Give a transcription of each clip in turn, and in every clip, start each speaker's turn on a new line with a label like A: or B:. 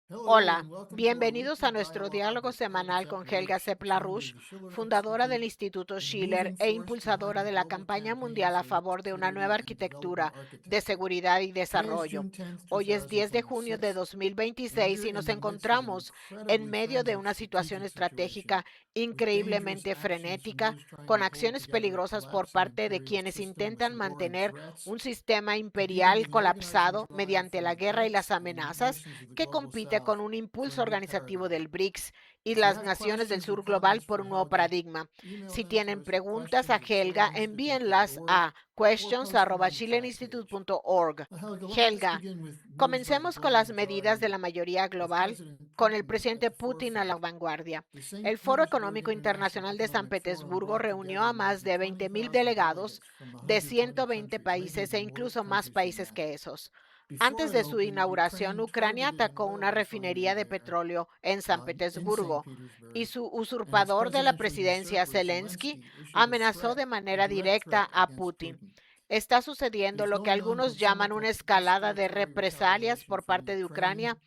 A: Hola, bienvenidos a nuestro diálogo semanal con Helga Sepp-LaRouche, fundadora del Instituto Schiller e impulsadora de la campaña mundial a favor de una nueva arquitectura de seguridad y desarrollo. Hoy es 10 de junio de 2026 y nos encontramos en medio de una situación estratégica increíblemente frenética, con acciones peligrosas por parte de quienes intentan mantener un sistema imperial colapsado mediante la guerra y las amenazas, que compite con un impulso organizativo del BRICS y las naciones del sur global por un nuevo paradigma. Si tienen preguntas a Helga, envíenlas a questions@chileninstitute.org. Helga, comencemos con las medidas de la mayoría global, con el presidente Putin a la vanguardia. El Foro Económico Internacional de San Petersburgo reunió a más de 20,000 delegados de 120 países e incluso más países que esos. Antes de su inauguración, Ucrania atacó una refinería de petróleo en San Petersburgo y su usurpador de la presidencia, Zelensky, amenazó de manera directa a Putin. Está sucediendo lo que algunos llaman una escalada de represalias por parte de Ucrania,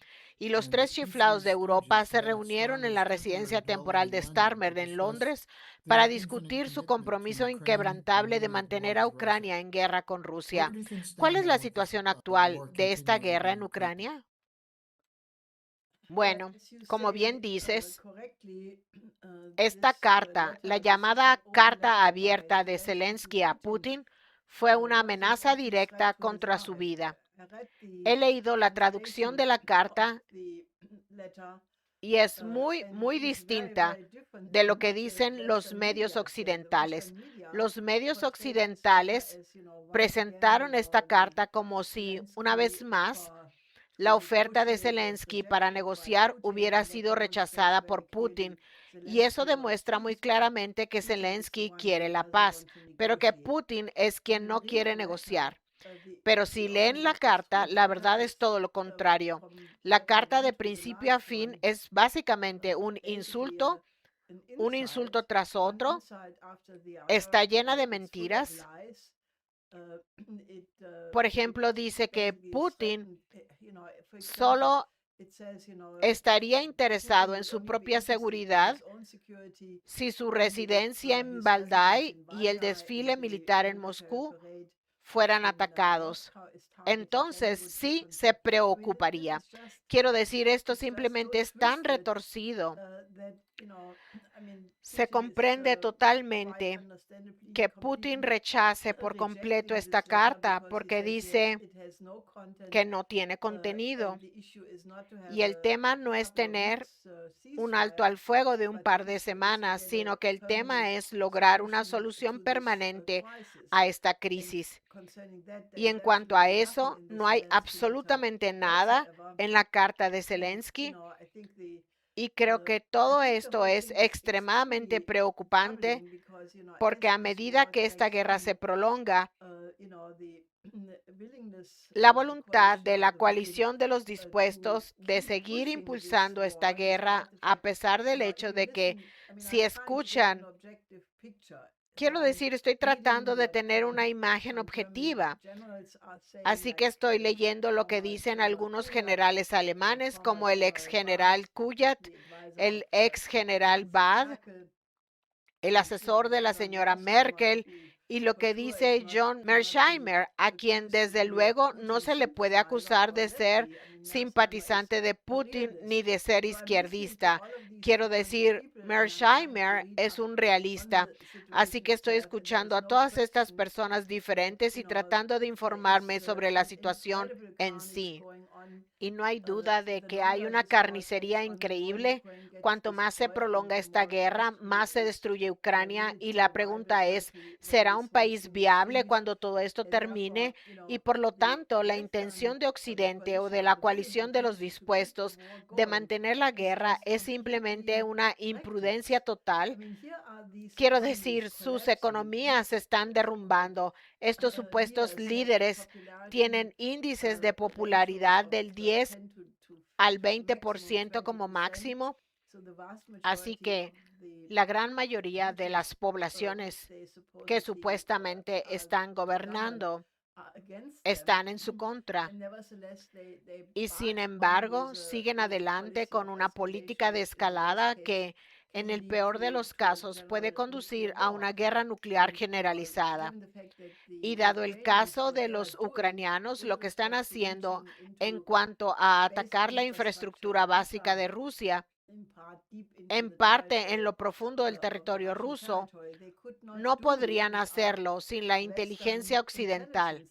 A: y los tres chiflados de Europa se reunieron en la residencia temporal de Starmer en Londres para discutir su compromiso inquebrantable de mantener a Ucrania en guerra con Rusia. ¿Cuál es la situación actual de esta guerra en Ucrania? Bueno, como bien dices, esta carta, la llamada Carta Abierta de Zelensky a Putin, fue una amenaza directa contra su vida. He leído la traducción de la carta y es muy distinta de lo que dicen los medios occidentales. Los medios occidentales presentaron esta carta como si, una vez más, la oferta de Zelensky para negociar hubiera sido rechazada por Putin, y eso demuestra muy claramente que Zelensky quiere la paz, pero que Putin es quien no quiere negociar. Pero si leen la carta, la verdad es todo lo contrario. La carta de principio a fin es básicamente un insulto tras otro, está llena de mentiras. Por ejemplo, dice que Putin solo estaría interesado en su propia seguridad si su residencia en Valdai y el desfile militar en Moscú fueran atacados. Entonces sí se preocuparía. Quiero decir, esto simplemente es tan retorcido. Se comprende totalmente que Putin rechace por completo esta carta porque dice que no tiene contenido. Y el tema no es tener un alto al fuego de un par de semanas, sino que el tema es lograr una solución permanente a esta crisis. Y en cuanto a eso, no hay absolutamente nada en la carta de Zelensky, y creo que todo esto es extremadamente preocupante porque a medida que esta guerra se prolonga, la voluntad de la coalición de los dispuestos de seguir impulsando esta guerra, a pesar del hecho de que, si escuchan, quiero decir, estoy tratando de tener una imagen objetiva. Así que estoy leyendo lo que dicen algunos generales alemanes, como el ex general Kujat, el ex general Bad, el asesor de la señora Merkel, y lo que dice John Mearsheimer, a quien desde luego no se le puede acusar de ser simpatizante de Putin ni de ser izquierdista. Quiero decir, Mearsheimer es un realista, así que estoy escuchando a todas estas personas diferentes y tratando de informarme sobre la situación en sí. Y no hay duda de que hay una carnicería increíble. Cuanto más se prolonga esta guerra, más se destruye Ucrania, y la pregunta es, ¿será un país viable cuando todo esto termine? Y por lo tanto, la intención de Occidente o de la coalición de los dispuestos de mantener la guerra es simplemente una imprudencia total. Quiero decir, sus economías se están derrumbando. Estos supuestos líderes tienen índices de popularidad del 10 al 20% como máximo. Así que la gran mayoría de las poblaciones que supuestamente están gobernando están en su contra. Y sin embargo, siguen adelante con una política de escalada que, en el peor de los casos, puede conducir a una guerra nuclear generalizada. Y dado el caso de los ucranianos, lo que están haciendo en cuanto a atacar la infraestructura básica de Rusia, en parte en lo profundo del territorio ruso, no podrían hacerlo sin la inteligencia occidental.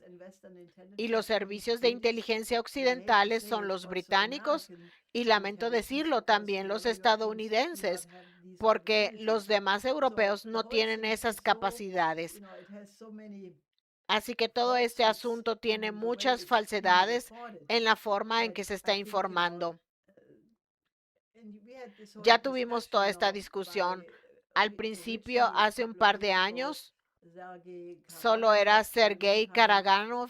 A: Y los servicios de inteligencia occidentales son los británicos y, lamento decirlo, también los estadounidenses, porque los demás europeos no tienen esas capacidades. Así que todo este asunto tiene muchas falsedades en la forma en que se está informando. Ya tuvimos toda esta discusión. Al principio, hace un par de años, solo era Sergei Karaganov,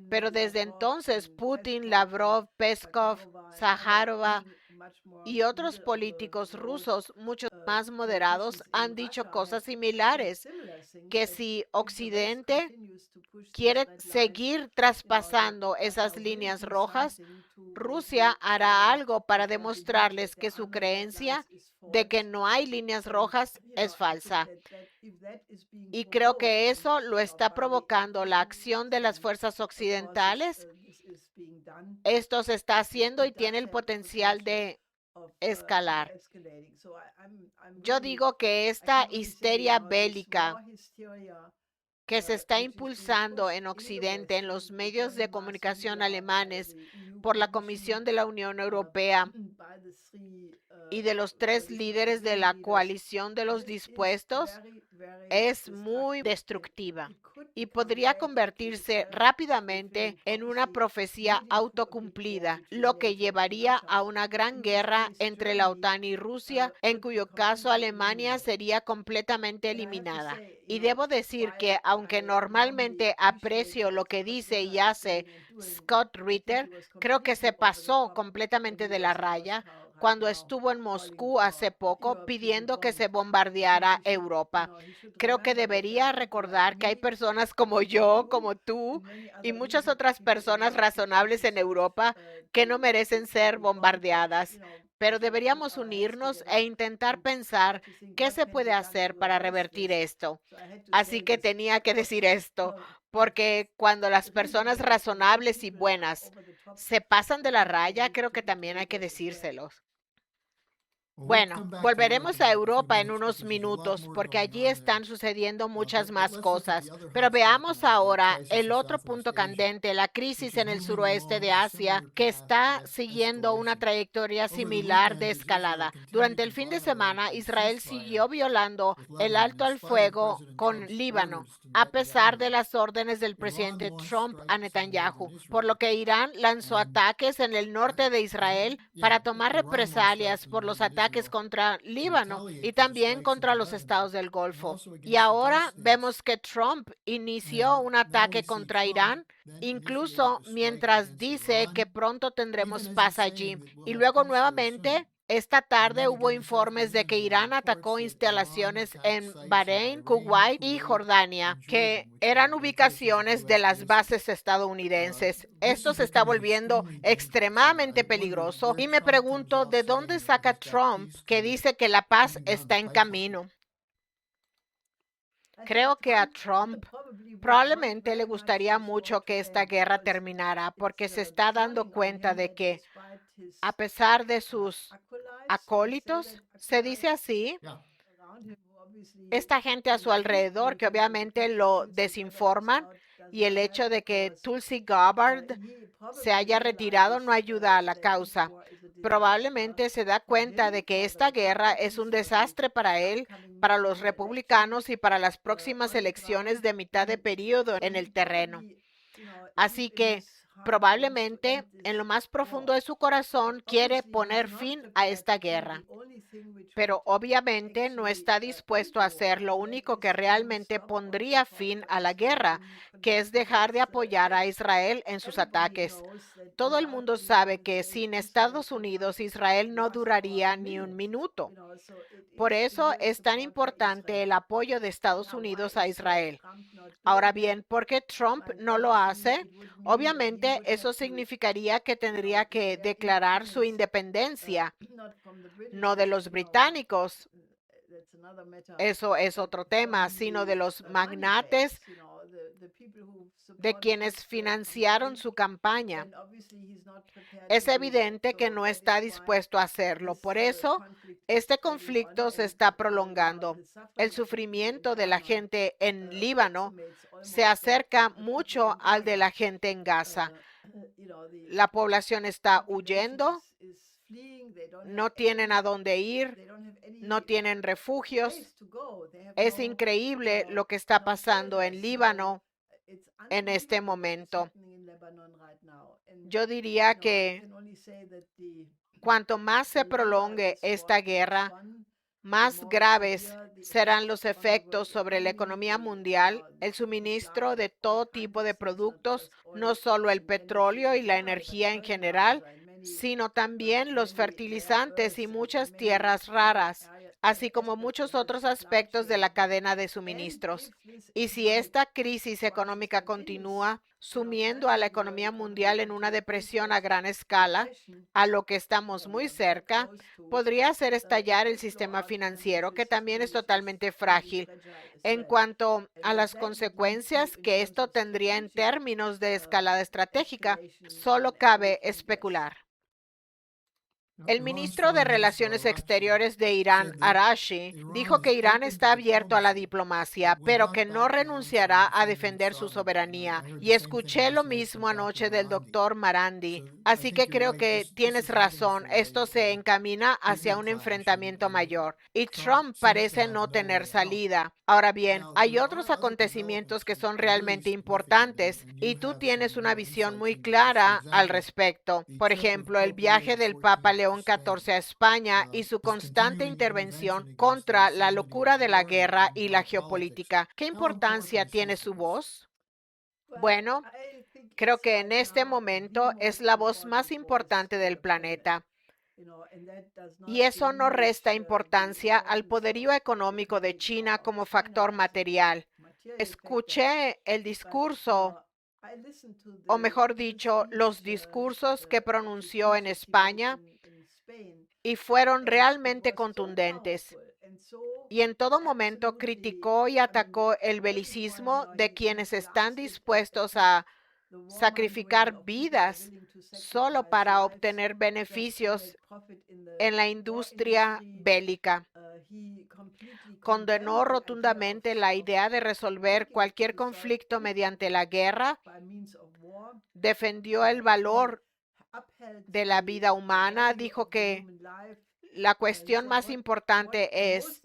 A: pero desde entonces Putin, Lavrov, Peskov, Zaharova y otros políticos rusos, mucho más moderados, han dicho cosas similares, que si Occidente quiere seguir traspasando esas líneas rojas, Rusia hará algo para demostrarles que su creencia de que no hay líneas rojas es falsa. Y creo que eso lo está provocando la acción de las fuerzas occidentales. Esto se está haciendo y tiene el potencial de escalar. Yo digo que esta histeria bélica que se está impulsando en Occidente, en los medios de comunicación alemanes, por la Comisión de la Unión Europea y de los 3 líderes de la coalición de los dispuestos, es muy destructiva y podría convertirse rápidamente en una profecía autocumplida, lo que llevaría a una gran guerra entre la OTAN y Rusia, en cuyo caso Alemania sería completamente eliminada. Y debo decir que, aunque normalmente aprecio lo que dice y hace Scott Ritter, creo que se pasó completamente de la raya cuando estuvo en Moscú hace poco pidiendo que se bombardeara Europa. Creo que debería recordar que hay personas como yo, como tú y muchas otras personas razonables en Europa que no merecen ser bombardeadas. Pero deberíamos unirnos e intentar pensar qué se puede hacer para revertir esto. Así que tenía que decir esto, porque cuando las personas razonables y buenas se pasan de la raya, creo que también hay que decírselos. Bueno, volveremos a Europa en unos minutos porque allí están sucediendo muchas más cosas. Pero veamos ahora el otro punto candente, la crisis en el suroeste de Asia, que está siguiendo una trayectoria similar de escalada. Durante el fin de semana, Israel siguió violando el alto al fuego con Líbano, a pesar de las órdenes del presidente Trump a Netanyahu, por lo que Irán lanzó ataques en el norte de Israel para tomar represalias por los ataques contra Líbano y también contra los estados del Golfo. Y ahora vemos que Trump inició un ataque contra Irán, incluso mientras dice que pronto tendremos paz allí. Y luego nuevamente esta tarde hubo informes de que Irán atacó instalaciones en Bahrein, Kuwait y Jordania, que eran ubicaciones de las bases estadounidenses. Esto se está volviendo extremadamente peligroso y me pregunto de dónde saca Trump que dice que la paz está en camino. Creo que a Trump probablemente le gustaría mucho que esta guerra terminara porque se está dando cuenta de que, a pesar de sus acólitos, se dice así, esta gente a su alrededor que obviamente lo desinforman, y el hecho de que Tulsi Gabbard se haya retirado no ayuda a la causa. Probablemente se da cuenta de que esta guerra es un desastre para él, para los republicanos y para las próximas elecciones de mitad de periodo en el terreno. Así que probablemente en lo más profundo de su corazón quiere poner fin a esta guerra, pero obviamente no está dispuesto a hacer lo único que realmente pondría fin a la guerra, que es dejar de apoyar a Israel en sus ataques. Todo el mundo sabe que sin Estados Unidos, Israel no duraría ni un minuto. Por eso es tan importante el apoyo de Estados Unidos a Israel. Ahora bien, ¿por qué Trump no lo hace? Obviamente, eso significaría que tendría que declarar su independencia, no de los británicos, eso es otro tema, sino de los magnates de quienes financiaron su campaña. Es evidente que no está dispuesto a hacerlo. Por eso, este conflicto se está prolongando. El sufrimiento de la gente en Líbano se acerca mucho al de la gente en Gaza. La población está huyendo, no tienen a dónde ir, no tienen refugios. Es increíble lo que está pasando en Líbano en este momento. Yo diría que cuanto más se prolongue esta guerra, más graves serán los efectos sobre la economía mundial, el suministro de todo tipo de productos, no solo el petróleo y la energía en general, sino también los fertilizantes y muchas tierras raras, así como muchos otros aspectos de la cadena de suministros. Y si esta crisis económica continúa, sumiendo a la economía mundial en una depresión a gran escala, a lo que estamos muy cerca, podría hacer estallar el sistema financiero, que también es totalmente frágil. En cuanto a las consecuencias que esto tendría en términos de escalada estratégica, solo cabe especular. El ministro de Relaciones Exteriores de Irán, Arashi, dijo que Irán está abierto a la diplomacia, pero que no renunciará a defender su soberanía. Y escuché lo mismo anoche del doctor Marandi. Así que creo que tienes razón, esto se encamina hacia un enfrentamiento mayor. Y Trump parece no tener salida. Ahora bien, hay otros acontecimientos que son realmente importantes y tú tienes una visión muy clara al respecto. Por ejemplo, el viaje del Papa León XIV a España y su constante intervención contra la locura de la guerra y la geopolítica. ¿Qué importancia tiene su voz? Bueno, creo que en este momento es la voz más importante del planeta. Y eso no resta importancia al poderío económico de China como factor material. Escuché el discurso, o mejor dicho, los discursos que pronunció en España y fueron realmente contundentes. Y en todo momento criticó y atacó el belicismo de quienes están dispuestos a sacrificar vidas solo para obtener beneficios en la industria bélica. Condenó rotundamente la idea de resolver cualquier conflicto mediante la guerra, defendió el valor de la vida humana, dijo que la cuestión más importante es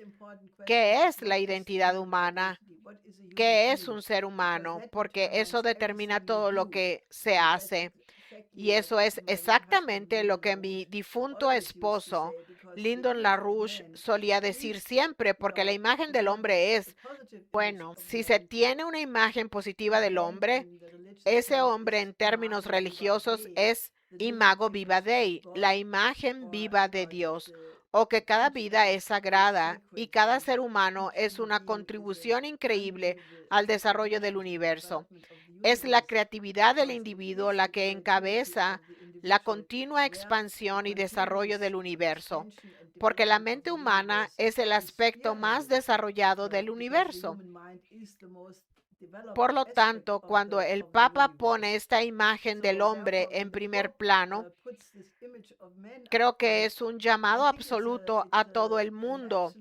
A: ¿qué es la identidad humana? ¿Qué es un ser humano? Porque eso determina todo lo que se hace. Y eso es exactamente lo que mi difunto esposo, Lyndon LaRouche, solía decir siempre, porque la imagen del hombre es, bueno, si se tiene una imagen positiva del hombre, ese hombre en términos religiosos es imago viva Dei, la imagen viva de Dios, o que cada vida es sagrada y cada ser humano es una contribución increíble al desarrollo del universo. Es la creatividad del individuo la que encabeza la continua expansión y desarrollo del universo, porque la mente humana es el aspecto más desarrollado del universo. Por lo tanto, cuando el Papa pone esta imagen del hombre en primer plano, creo que es un llamado absoluto a todo el mundo.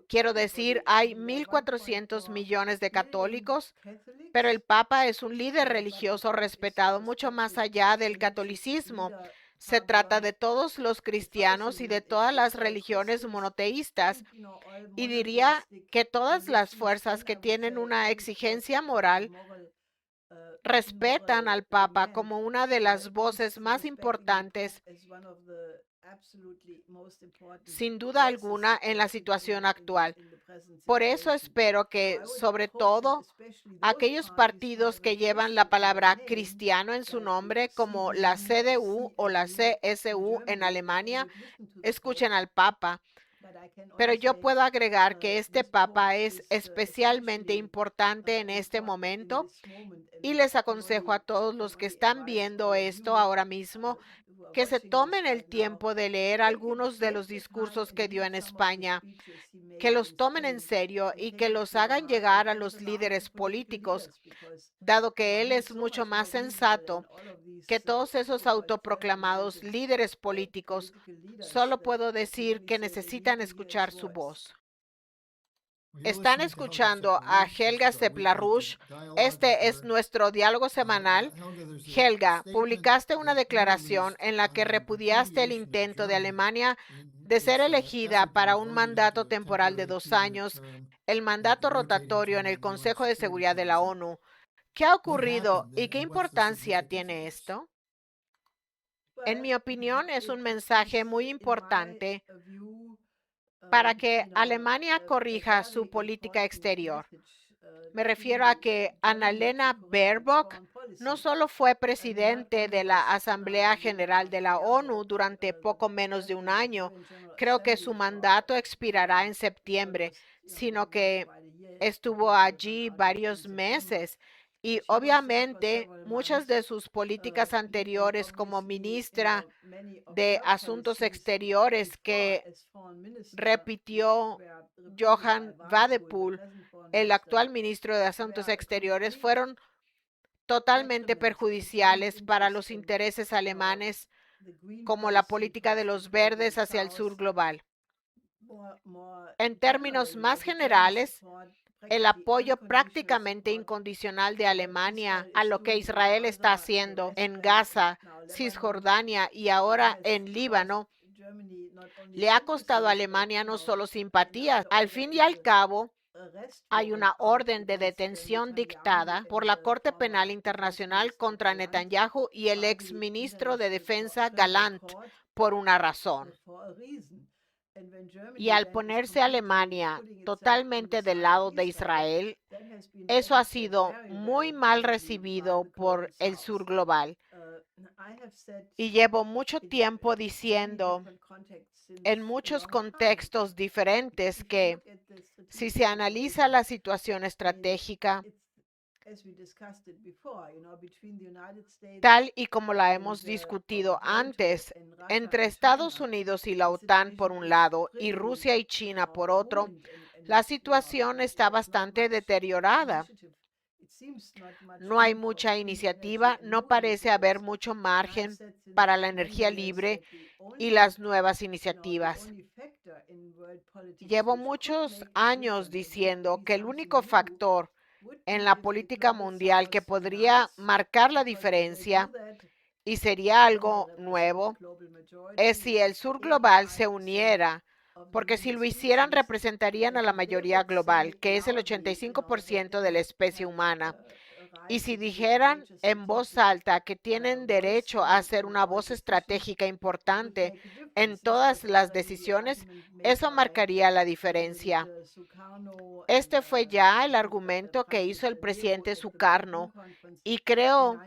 A: Quiero decir, hay 1.400 millones de católicos, pero el Papa es un líder religioso respetado mucho más allá del catolicismo. Se trata de todos los cristianos y de todas las religiones monoteístas, y diría que todas las fuerzas que tienen una exigencia moral respetan al Papa como una de las voces más importantes, sin duda alguna, en la situación actual. Por eso espero que, sobre todo, aquellos partidos que llevan la palabra cristiano en su nombre, como la CDU o la CSU en Alemania, escuchen al Papa. Pero yo puedo agregar que este Papa es especialmente importante en este momento y les aconsejo a todos los que están viendo esto ahora mismo que se tomen el tiempo de leer algunos de los discursos que dio en España, que los tomen en serio y que los hagan llegar a los líderes políticos, dado que él es mucho más sensato que todos esos autoproclamados líderes políticos. Solo puedo decir que necesitan escuchar su voz. Están escuchando a Helga Sepp-LaRouche. Este es nuestro diálogo semanal. Helga, publicaste una declaración en la que repudiaste el intento de Alemania de ser elegida para un mandato temporal de 2 años, el mandato rotatorio en el Consejo de Seguridad de la ONU. ¿Qué ha ocurrido y qué importancia tiene esto? En mi opinión, es un mensaje muy importante para que Alemania corrija su política exterior. Me refiero a que Annalena Baerbock no solo fue presidente de la Asamblea General de la ONU durante poco menos de un año, creo que su mandato expirará en septiembre, sino que estuvo allí varios meses y obviamente muchas de sus políticas anteriores como ministra de Asuntos Exteriores que repitió Johan Wadepool, el actual ministro de Asuntos Exteriores, fueron totalmente perjudiciales para los intereses alemanes, como la política de los verdes hacia el sur global. En términos más generales, el apoyo prácticamente incondicional de Alemania a lo que Israel está haciendo en Gaza, Cisjordania y ahora en Líbano le ha costado a Alemania no solo simpatía. Al fin y al cabo, hay una orden de detención dictada por la Corte Penal Internacional contra Netanyahu y el exministro de Defensa Gallant por una razón. Y al ponerse Alemania totalmente del lado de Israel, eso ha sido muy mal recibido por el sur global. Y llevo mucho tiempo diciendo en muchos contextos diferentes que si se analiza la situación estratégica, tal y como la hemos discutido antes, entre Estados Unidos y la OTAN por un lado y Rusia y China por otro, la situación está bastante deteriorada. No hay mucha iniciativa, no parece haber mucho margen para la energía libre y las nuevas iniciativas. Llevo muchos años diciendo que el único factor en la política mundial que podría marcar la diferencia y sería algo nuevo es si el sur global se uniera, porque si lo hicieran representarían a la mayoría global, que es el 85% de la especie humana. Y si dijeran en voz alta que tienen derecho a ser una voz estratégica importante en todas las decisiones, eso marcaría la diferencia. Este fue ya el argumento que hizo el presidente Sukarno y creo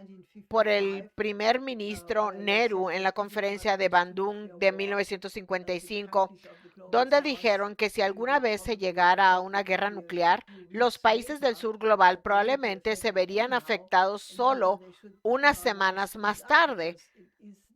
A: por el primer ministro Nehru en la conferencia de Bandung de 1955, donde dijeron que si alguna vez se llegara a una guerra nuclear, los países del sur global probablemente se verían afectados solo unas semanas más tarde,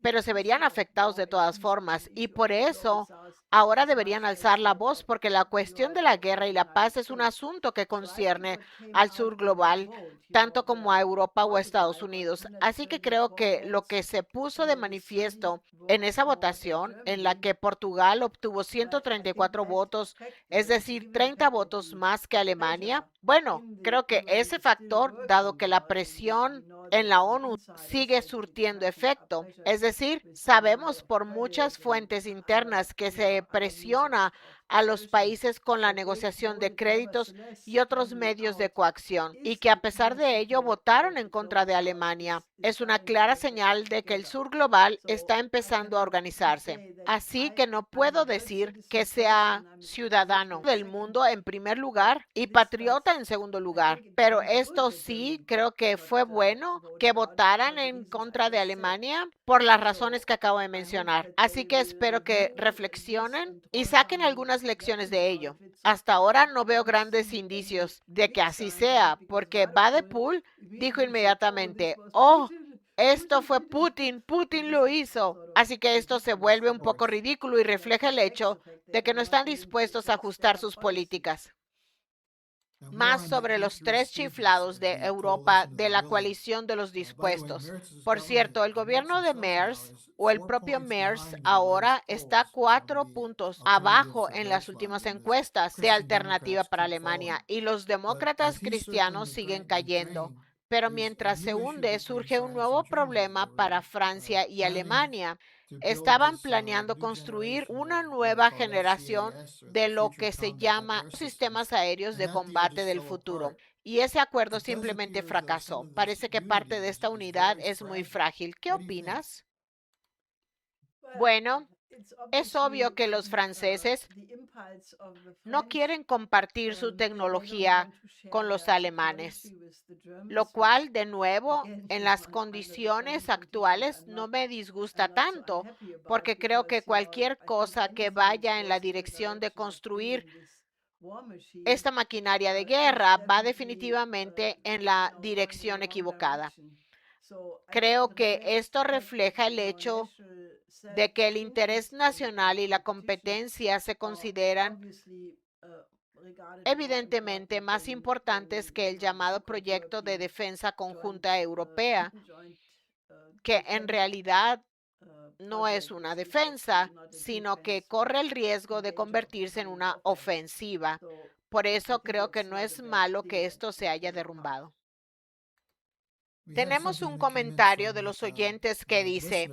A: pero se verían afectados de todas formas y por eso ahora deberían alzar la voz porque la cuestión de la guerra y la paz es un asunto que concierne al sur global, tanto como a Europa o a Estados Unidos. Así que creo que lo que se puso de manifiesto en esa votación, en la que Portugal obtuvo 134 votos, es decir, 30 votos más que Alemania, bueno, creo que ese factor, dado que la presión en la ONU sigue surtiendo efecto, es decir, sabemos por muchas fuentes internas que se presiona a los países con la negociación de créditos y otros medios de coacción, y que a pesar de ello votaron en contra de Alemania. Es una clara señal de que el sur global está empezando a organizarse. Así que no puedo decir que sea ciudadano del mundo en primer lugar y patriota en segundo lugar, pero esto sí creo que fue bueno que votaran en contra de Alemania por las razones que acabo de mencionar. Así que espero que reflexionen y saquen algunas lecciones de ello. Hasta ahora no veo grandes indicios de que así sea, porque Badepool dijo inmediatamente, oh, esto fue Putin, Putin lo hizo. Así que esto se vuelve un poco ridículo y refleja el hecho de que no están dispuestos a ajustar sus políticas. Más sobre los tres chiflados de Europa de la coalición de los dispuestos. Por cierto, el gobierno de Merz o el propio Merz ahora está 4 puntos abajo en las últimas encuestas de alternativa para Alemania y los demócratas cristianos siguen cayendo. Pero mientras se hunde, surge un nuevo problema para Francia y Alemania. Estaban planeando construir una nueva generación de lo que se llama sistemas aéreos de combate del futuro. Y ese acuerdo simplemente fracasó. Parece que parte de esta unidad es muy frágil. ¿Qué opinas? Bueno, es obvio que los franceses no quieren compartir su tecnología con los alemanes, lo cual, de nuevo, en las condiciones actuales no me disgusta tanto, porque creo que cualquier cosa que vaya en la dirección de construir esta maquinaria de guerra va definitivamente en la dirección equivocada. Creo que esto refleja el hecho de que el interés nacional y la competencia se consideran evidentemente más importantes que el llamado proyecto de defensa conjunta europea, que en realidad no es una defensa, sino que corre el riesgo de convertirse en una ofensiva. Por eso creo que no es malo que esto se haya derrumbado. Tenemos un comentario de los oyentes que dice,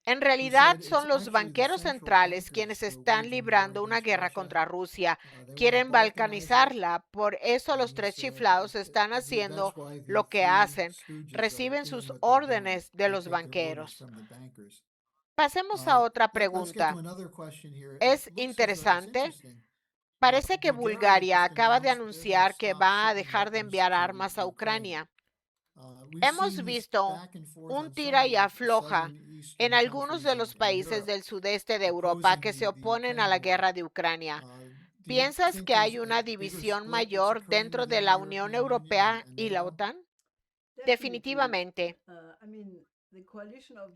A: en realidad son los banqueros centrales quienes están librando una guerra contra Rusia. Quieren balcanizarla. Por eso los tres chiflados están haciendo lo que hacen. Reciben sus órdenes de los banqueros. Pasemos a otra pregunta. Es interesante. Parece que Bulgaria acaba de anunciar que va a dejar de enviar armas a Ucrania. Hemos visto un tira y afloja en algunos de los países del sudeste de Europa que se oponen a la guerra de Ucrania. ¿Piensas que hay una división mayor dentro de la Unión Europea y la OTAN? Definitivamente.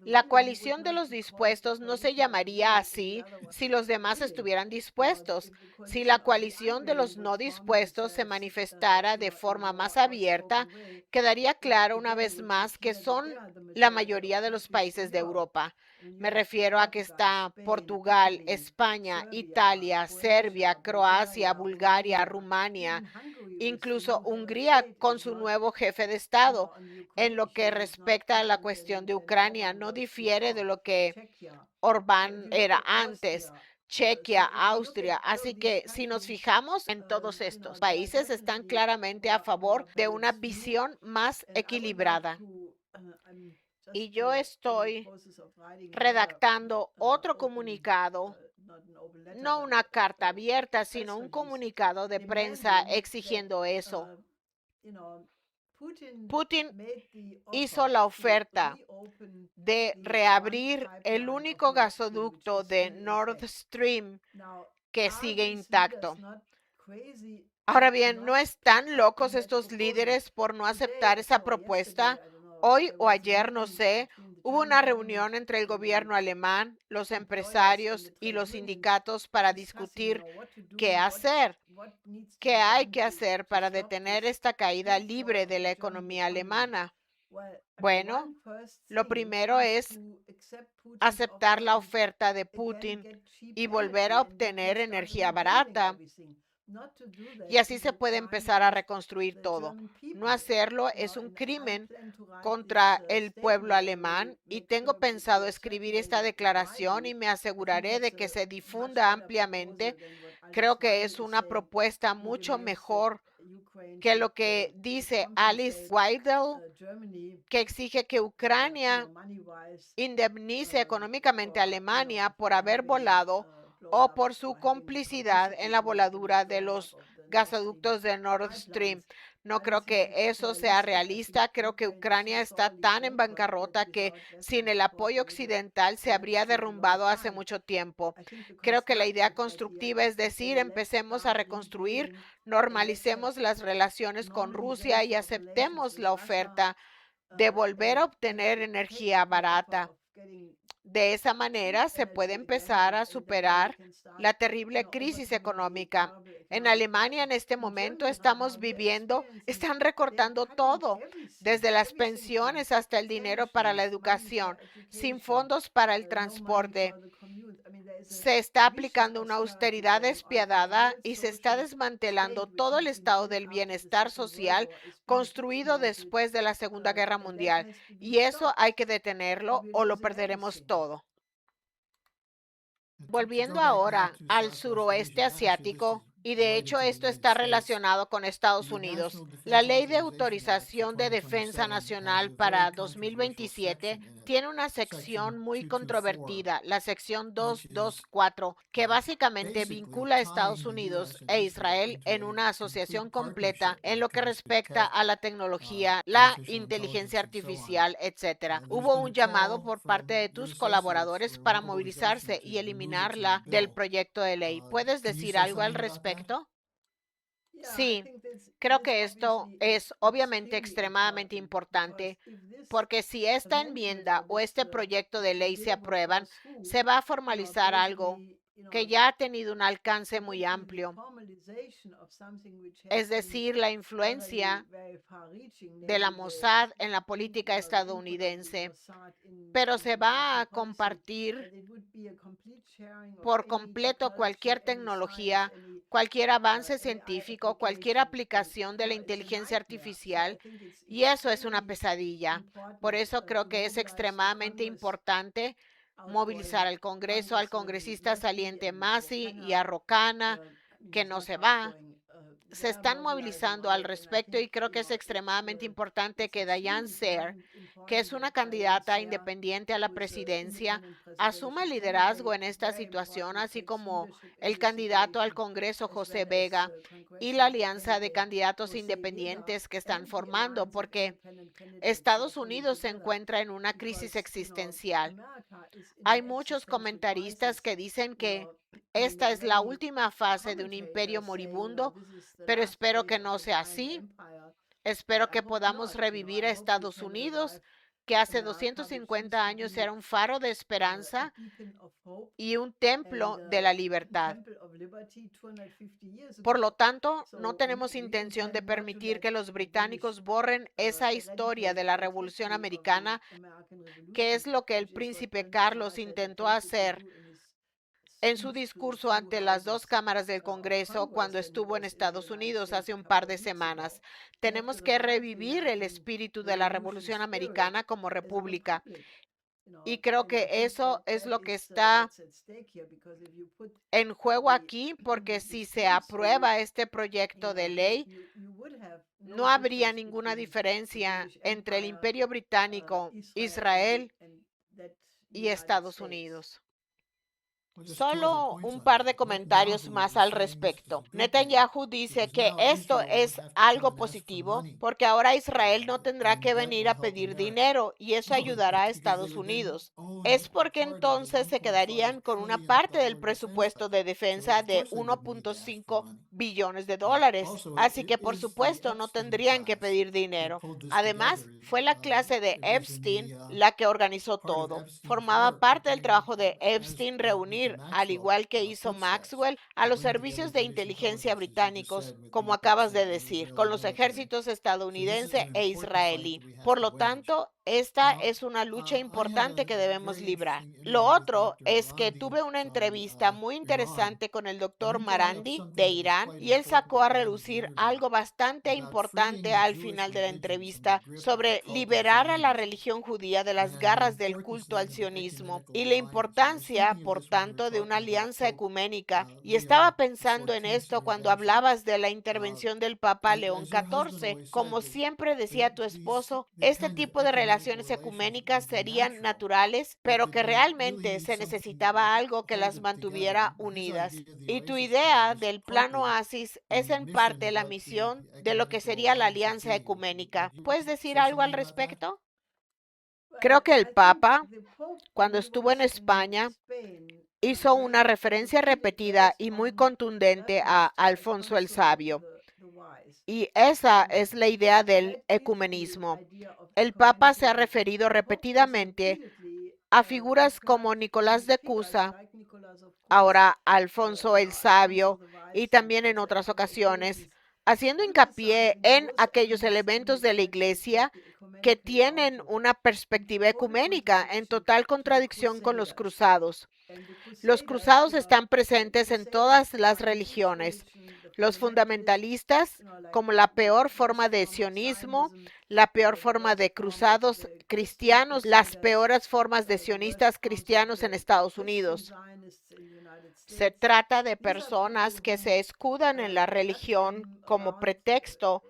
A: La coalición de los dispuestos no se llamaría así si los demás estuvieran dispuestos. Si la coalición de los no dispuestos se manifestara de forma más abierta, quedaría claro una vez más que son la mayoría de los países de Europa. Me refiero a que está Portugal, España, Italia, Serbia, Croacia, Bulgaria, Rumania, incluso Hungría con su nuevo jefe de Estado. En lo que respecta a la cuestión de Ucrania, no difiere de lo que Orbán era antes. Chequia, Austria. Así que si nos fijamos en todos estos países, están claramente a favor de una visión más equilibrada. Y yo estoy redactando otro comunicado, no una carta abierta, sino un comunicado de prensa exigiendo eso. Putin hizo la oferta de reabrir el único gasoducto de Nord Stream que sigue intacto. Ahora bien, ¿no están locos estos líderes por no aceptar esa propuesta? Hoy o ayer, no sé, hubo una reunión entre el gobierno alemán, los empresarios y los sindicatos para discutir qué hacer. ¿Qué hay que hacer para detener esta caída libre de la economía alemana? Bueno, lo primero es aceptar la oferta de Putin y volver a obtener energía barata. Y así se puede empezar a reconstruir todo. No hacerlo es un crimen contra el pueblo alemán y tengo pensado escribir esta declaración y me aseguraré de que se difunda ampliamente Creo que es una propuesta mucho mejor que lo que dice Alice Weidel, que exige que Ucrania indemnice económicamente a Alemania por haber volado o por su complicidad en la voladura de los gasoductos de Nord Stream. No creo que eso sea realista. Creo que Ucrania está tan en bancarrota que sin el apoyo occidental se habría derrumbado hace mucho tiempo. Creo que la idea constructiva es decir, empecemos a reconstruir, normalicemos las relaciones con Rusia y aceptemos la oferta de volver a obtener energía barata. De esa manera se puede empezar a superar la terrible crisis económica. En Alemania en este momento están recortando todo, desde las pensiones hasta el dinero para la educación, sin fondos para el transporte. Se está aplicando una austeridad despiadada y se está desmantelando todo el estado del bienestar social construido después de la Segunda Guerra Mundial. Y eso hay que detenerlo o lo perderemos todo. Volviendo ahora al suroeste asiático, y de hecho esto está relacionado con Estados Unidos, la Ley de Autorización de Defensa Nacional para 2027 tiene una sección muy controvertida, la sección 224, que básicamente vincula a Estados Unidos e Israel en una asociación completa en lo que respecta a la tecnología, la inteligencia artificial, etc. Hubo un llamado por parte de tus colaboradores para movilizarse y eliminarla del proyecto de ley. ¿Puedes decir algo al respecto? Sí, creo que esto es obviamente extremadamente importante porque si esta enmienda o este proyecto de ley se aprueban, se va a formalizar algo que ya ha tenido un alcance muy amplio, es decir, la influencia de la Mossad en la política estadounidense, pero se va a compartir por completo cualquier tecnología, cualquier avance científico, cualquier aplicación de la inteligencia artificial, y eso es una pesadilla. Por eso creo que es extremadamente importante movilizar al Congreso, al congresista saliente Massey y a Rocana, que no se va. Se están movilizando al respecto y creo que es extremadamente importante que Diane Sare, que es una candidata independiente a la presidencia, asuma el liderazgo en esta situación, así como el candidato al Congreso José Vega y la alianza de candidatos independientes que están formando, porque Estados Unidos se encuentra en una crisis existencial. Hay muchos comentaristas que dicen que esta es la última fase de un imperio moribundo, pero espero que no sea así. Espero que podamos revivir a Estados Unidos, que hace 250 años era un faro de esperanza y un templo de la libertad. Por lo tanto, no tenemos intención de permitir que los británicos borren esa historia de la Revolución Americana, que es lo que el príncipe Carlos intentó hacer en su discurso ante las dos cámaras del Congreso cuando estuvo en Estados Unidos hace un par de semanas. Tenemos que revivir el espíritu de la Revolución Americana como república. Y creo que eso es lo que está en juego aquí, porque si se aprueba este proyecto de ley, no habría ninguna diferencia entre el Imperio Británico, Israel y Estados Unidos. Solo un par de comentarios más al respecto. Netanyahu dice que esto es algo positivo porque ahora Israel no tendrá que venir a pedir dinero y eso ayudará a Estados Unidos. Es porque entonces se quedarían con una parte del presupuesto de defensa de 1.5 billones de dólares. Así que por supuesto no tendrían que pedir dinero. Además, fue la clase de Epstein la que organizó todo. Formaba parte del trabajo de Epstein reunir, al igual que hizo Maxwell, a los servicios de inteligencia británicos, como acabas de decir, con los ejércitos estadounidense e israelí. Por lo tanto, Esta es una lucha importante que debemos librar. Lo otro es que tuve una entrevista muy interesante con el doctor Marandi de Irán y él sacó a relucir algo bastante importante al final de la entrevista sobre liberar a la religión judía de las garras del culto al sionismo y la importancia, por tanto, de una alianza ecuménica. Y estaba pensando en esto cuando hablabas de la intervención del Papa León XIV. Como siempre decía tu esposo, este tipo de relaciones ecuménicas serían naturales, pero que realmente se necesitaba algo que las mantuviera unidas. Y tu idea del Plan Oasis es en parte la misión de lo que sería la alianza ecuménica. ¿Puedes decir algo al respecto? Creo que el Papa, cuando estuvo en España, hizo una referencia repetida y muy contundente a Alfonso el Sabio. Y esa es la idea del ecumenismo. El Papa se ha referido repetidamente a figuras como Nicolás de Cusa, ahora Alfonso el Sabio, y también en otras ocasiones, haciendo hincapié en aquellos elementos de la Iglesia que tienen una perspectiva ecuménica en total contradicción con los cruzados. Los cruzados están presentes en todas las religiones. Los fundamentalistas, como la peor forma de sionismo, la peor forma de cruzados cristianos, las peores formas de sionistas cristianos en Estados Unidos. Se trata de personas que se escudan en la religión como pretexto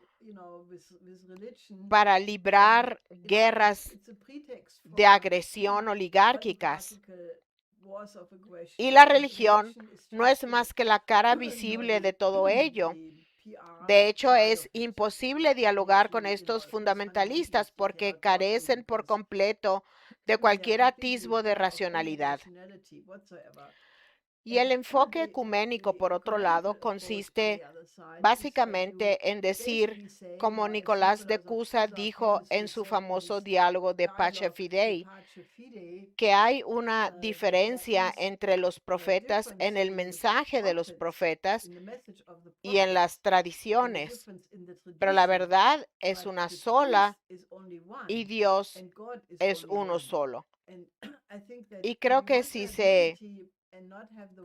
A: para librar guerras de agresión oligárquicas. Y la religión no es más que la cara visible de todo ello. De hecho, es imposible dialogar con estos fundamentalistas porque carecen por completo de cualquier atisbo de racionalidad. Y el enfoque ecuménico, por otro lado, consiste básicamente en decir, como Nicolás de Cusa dijo en su famoso diálogo de Pace Fidei, que hay una diferencia entre los profetas en el mensaje de los profetas y en las tradiciones, pero la verdad es una sola y Dios es uno solo. Y creo que si se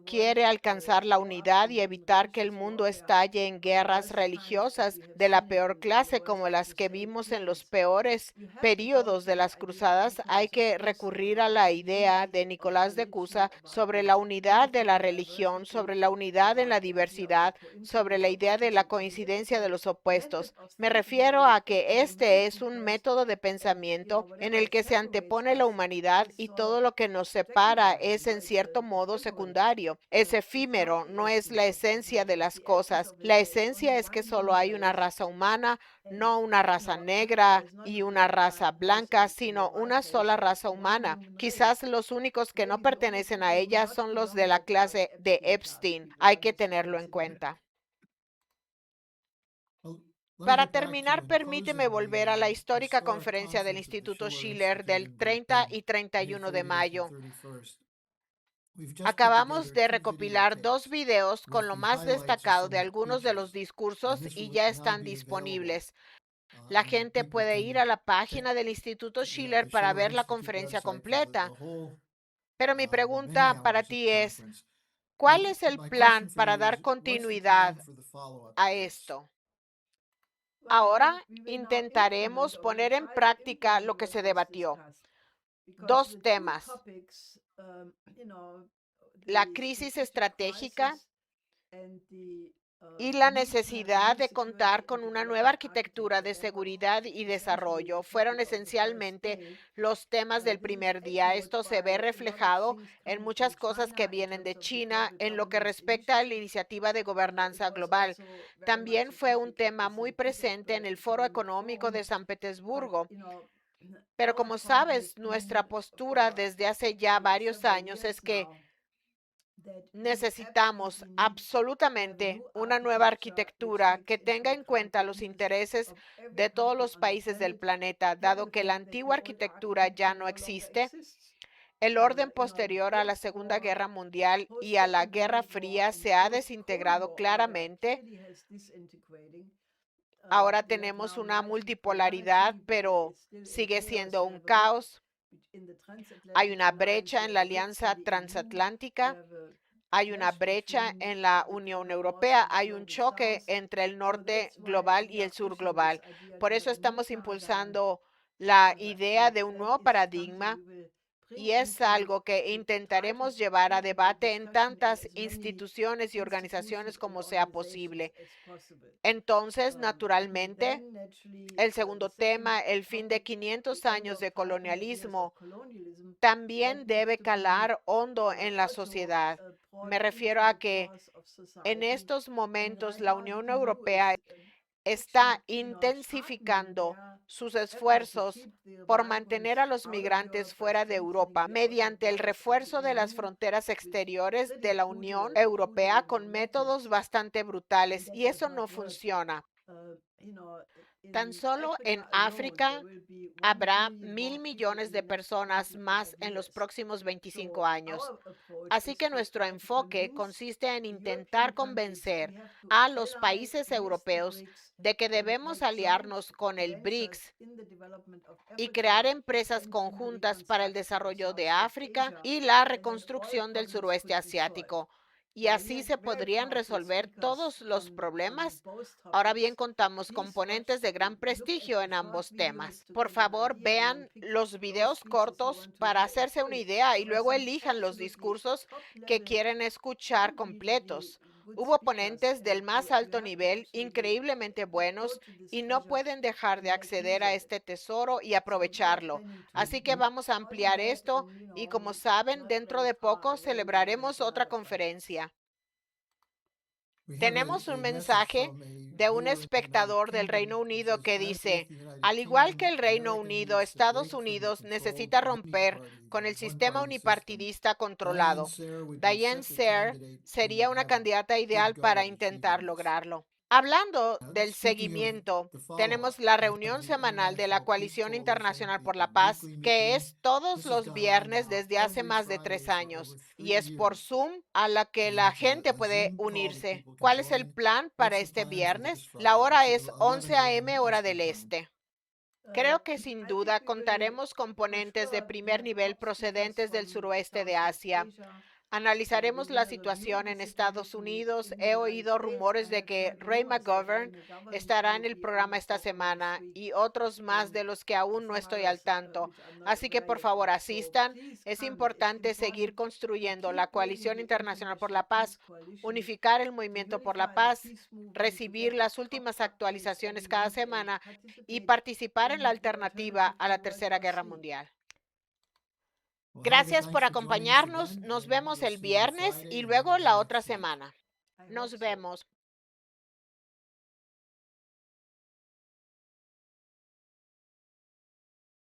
A: quiere alcanzar la unidad y evitar que el mundo estalle en guerras religiosas de la peor clase como las que vimos en los peores períodos de las cruzadas, hay que recurrir a la idea de Nicolás de Cusa sobre la unidad de la religión, sobre la unidad en la diversidad, sobre la idea de la coincidencia de los opuestos. Me refiero a que este es un método de pensamiento en el que se antepone la humanidad y todo lo que nos separa es en cierto modo secundario, es efímero, no es la esencia de las cosas. La esencia es que solo hay una raza humana, no una raza negra y una raza blanca, sino una sola raza humana. Quizás los únicos que no pertenecen a ella son los de la clase de Epstein. Hay que tenerlo en cuenta. Para terminar, permíteme volver a la histórica conferencia del Instituto Schiller del 30 y 31 de mayo. Acabamos de recopilar 2 videos con lo más destacado de algunos de los discursos y ya están disponibles. La gente puede ir a la página del Instituto Schiller para ver la conferencia completa. Pero mi pregunta para ti es, ¿cuál es el plan para dar continuidad a esto? Ahora intentaremos poner en práctica lo que se debatió. 2 temas: la crisis estratégica y la necesidad de contar con una nueva arquitectura de seguridad y desarrollo fueron esencialmente los temas del primer día. Esto se ve reflejado en muchas cosas que vienen de China en lo que respecta a la iniciativa de gobernanza global. También fue un tema muy presente en el Foro Económico de San Petersburgo. Pero como sabes, nuestra postura desde hace ya varios años es que necesitamos absolutamente una nueva arquitectura que tenga en cuenta los intereses de todos los países del planeta, dado que la antigua arquitectura ya no existe. El orden posterior a la Segunda Guerra Mundial y a la Guerra Fría se ha desintegrado claramente Ahora tenemos una multipolaridad, pero sigue siendo un caos. Hay una brecha en la Alianza Transatlántica, hay una brecha en la Unión Europea, hay un choque entre el norte global y el sur global. Por eso estamos impulsando la idea de un nuevo paradigma y es algo que intentaremos llevar a debate en tantas instituciones y organizaciones como sea posible. Entonces, naturalmente, el segundo tema, el fin de 500 años de colonialismo, también debe calar hondo en la sociedad. Me refiero a que en estos momentos la Unión Europea está intensificando sus esfuerzos por mantener a los migrantes fuera de Europa mediante el refuerzo de las fronteras exteriores de la Unión Europea con métodos bastante brutales y eso no funciona. Tan solo en África habrá 1.000 millones de personas más en los próximos 25 años. Así que nuestro enfoque consiste en intentar convencer a los países europeos de que debemos aliarnos con el BRICS y crear empresas conjuntas para el desarrollo de África y la reconstrucción del suroeste asiático. Y así se podrían resolver todos los problemas. Ahora bien, contamos con ponentes de gran prestigio en ambos temas. Por favor, vean los videos cortos para hacerse una idea y luego elijan los discursos que quieren escuchar completos. Hubo ponentes del más alto nivel, increíblemente buenos, y no pueden dejar de acceder a este tesoro y aprovecharlo. Así que vamos a ampliar esto y como saben, dentro de poco celebraremos otra conferencia. Tenemos un mensaje de un espectador del Reino Unido que dice, al igual que el Reino Unido, Estados Unidos necesita romper con el sistema unipartidista controlado. Diane Sare sería una candidata ideal para intentar lograrlo. Hablando del seguimiento, tenemos la reunión semanal de la Coalición Internacional por la Paz, que es todos los viernes desde hace más de 3 años, y es por Zoom a la que la gente puede unirse. ¿Cuál es el plan para este viernes? La hora es 11 a.m. hora del este. Creo que sin duda contaremos con ponentes de primer nivel procedentes del suroeste de Asia. Analizaremos la situación en Estados Unidos. He oído rumores de que Ray McGovern estará en el programa esta semana y otros más de los que aún no estoy al tanto. Así que por favor asistan. Es importante seguir construyendo la Coalición Internacional por la Paz, unificar el movimiento por la paz, recibir las últimas actualizaciones cada semana y participar en la alternativa a la Tercera Guerra Mundial. Gracias por acompañarnos. Nos vemos el viernes y luego la otra semana. Nos vemos.